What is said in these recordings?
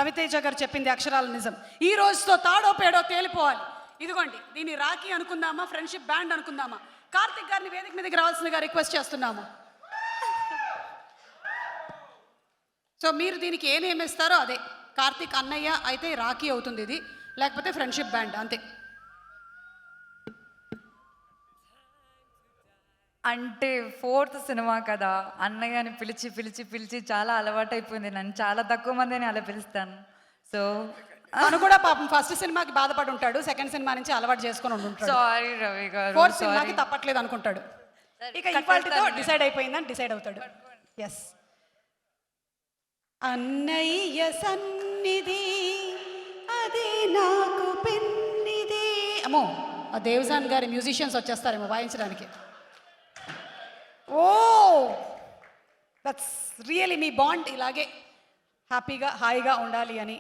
రవితేజ గారు చెప్పింది అక్షరాల నిజం. ఈ రోజుతో తాడో పేడో తేలిపోవాలి. ఇదిగోండి, దీన్ని రాఖీ అనుకుందామా, ఫ్రెండ్షిప్ బ్యాండ్ అనుకుందామా? కార్తిక్ గారిని వేదిక మీదకి రావాల్సిందిగా రిక్వెస్ట్ చేస్తున్నాము. సో మీరు దీనికి ఏ నేమ్ ఇస్తారో అదే. కార్తిక్ అన్నయ్య అయితే రాఖీ అవుతుంది ఇది, లేకపోతే ఫ్రెండ్షిప్ బ్యాండ్, అంతే. అంటే 4th సినిమా కదా, అన్నయ్యని పిలిచి పిలిచి పిలిచి చాలా అలవాటు అయిపోయింది. నన్ను చాలా తక్కువ మందిని అలా పిలుస్తాను. సో తను కూడా పాపం ఫస్ట్ సినిమాకి బాధపడి ఉంటాడు, సెకండ్ సినిమా నుంచి అలవాటు చేసుకొని ఉంటాడు. సారీ రవి గారు, 4th సినిమాకి తప్పట్లేదు అనుకుంటాడు. ఇక ఇవాల్టితో డిసైడ్ అయిపోయిందని డిసైడ్ అవుతాడు. ఎస్. అన్నయ్య సన్నిధి అది నాకు పెన్నిది. అమ్మో, ఆ దేవజాన్ గారి మ్యూజిషియన్స్ వచ్చేస్తారేమో వాయించడానికి. ఓ, దట్స్ రియలీ మీ బాండ్ ఇలాగే హ్యాపీగా హాయిగా ఉండాలి అని.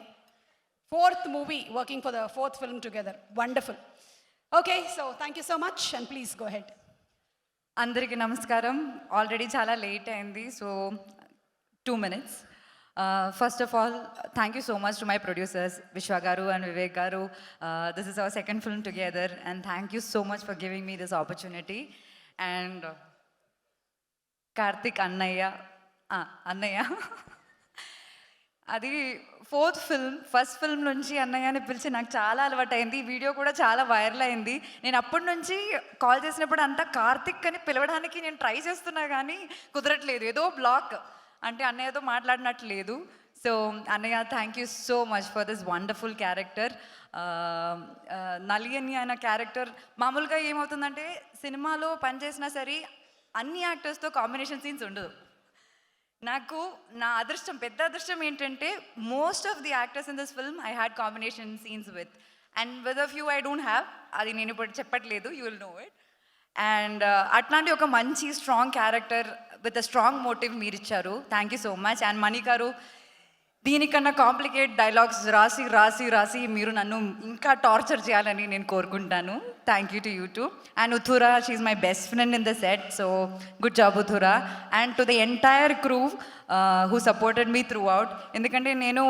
4th movie, working for the 4th film together. Wonderful. Okay, so thank you so much and please go head. అందరికీ నమస్కారం. ఆల్రెడీ చాలా లేట్ అయింది, so 2 minutes. First of all, thank you so much to my producers, Vishwa Garu and Vivek Garu. This is our second film together, and thank you so much for giving me this opportunity. And Karthik అన్నయ్య అది 4th film. First film నుంచి అన్నయ్యని పిలిచి నాకు చాలా అలవాటు అయింది. ఈ వీడియో కూడా చాలా వైరల్ అయింది. నేను అప్పటి నుంచి కాల్ చేసినప్పుడు అంతా కార్తిక్ అని పిలవడానికి నేను ట్రై చేస్తున్నా కానీ కుదరట్లేదు. ఏదో బ్లాక్, అంటే అన్నయ్యతో మాట్లాడినట్టు లేదు. సో అన్నయ్య, thank you so much for this wonderful character. నలియని అనే క్యారెక్టర్ మామూలుగా ఏమవుతుందంటే సినిమాలో పనిచేసినా సరే అన్ని యాక్టర్స్తో కాంబినేషన్ సీన్స్ ఉండదు. నాకు నా అదృష్టం, పెద్ద అదృష్టం ఏంటంటే most of the actors in this film I had combination scenes with, and with a few I don't have. అది నేను ఇప్పుడు చెప్పట్లేదు, you will know it. And అట్లాంటి ఒక మంచి strong character with a strong motive మీరు ఇచ్చారు. Thank you so much. And Mani garu, దీనికన్నా కాంప్లికేట్ డైలాగ్స్ రాసి రాసి రాసి మీరు నన్ను ఇంకా టార్చర్ చేయాలని నేను కోరుకుంటాను. Thank you to you too. And Uthura, she is my best friend in the set, so good job Uthura. And to the entire crew who supported me throughout. ఎందుకంటే నేను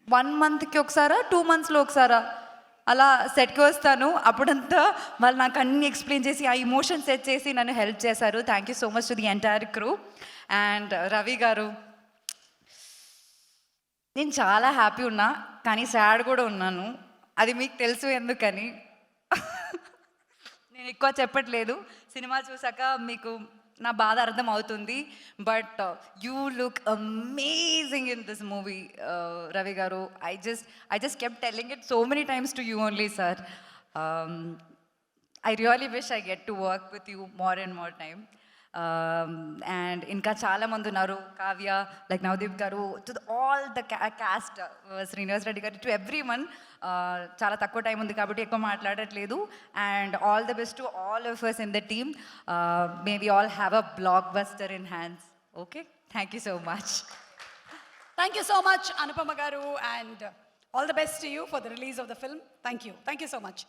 1 monthకి ఒకసారా 2 monthsలో ఒకసారా అలా సెట్కి వస్తాను. అప్పుడంతా వాళ్ళు నాకు అన్నీ ఎక్స్ప్లెయిన్ చేసి ఆ ఇమోషన్ సెట్ చేసి నన్ను హెల్ప్ చేశారు. Thank you so much to the entire crew. And Ravi గారు, నేను చాలా హ్యాపీ ఉన్నా కానీ సాడ్ కూడా ఉన్నాను. అది మీకు తెలుసు ఎందుకని. నేను ఎక్కువ చెప్పట్లేదు, సినిమా చూసాక మీకు నా బాధ అర్థం అవుతుంది. But you look amazing in this movie Ravi garu. I just kept telling it so many times to you only sir. I really wish I get to work with you more and more time. And ఇంకా చాలామంది ఉన్నారు, Kavya, like Navdeep garu, to all the cast, Srinivas Reddy garu, to every one. చాలా తక్కువ time ఉంది కాబట్టి ఎక్కువ మాట్లాడట్లేదు. And all the best to all of us in the team. May we all have a blockbuster in hands. Okay, thank you so much. Thank you so much Anupama garu, and all the best to you for the release of the film. Thank you so much.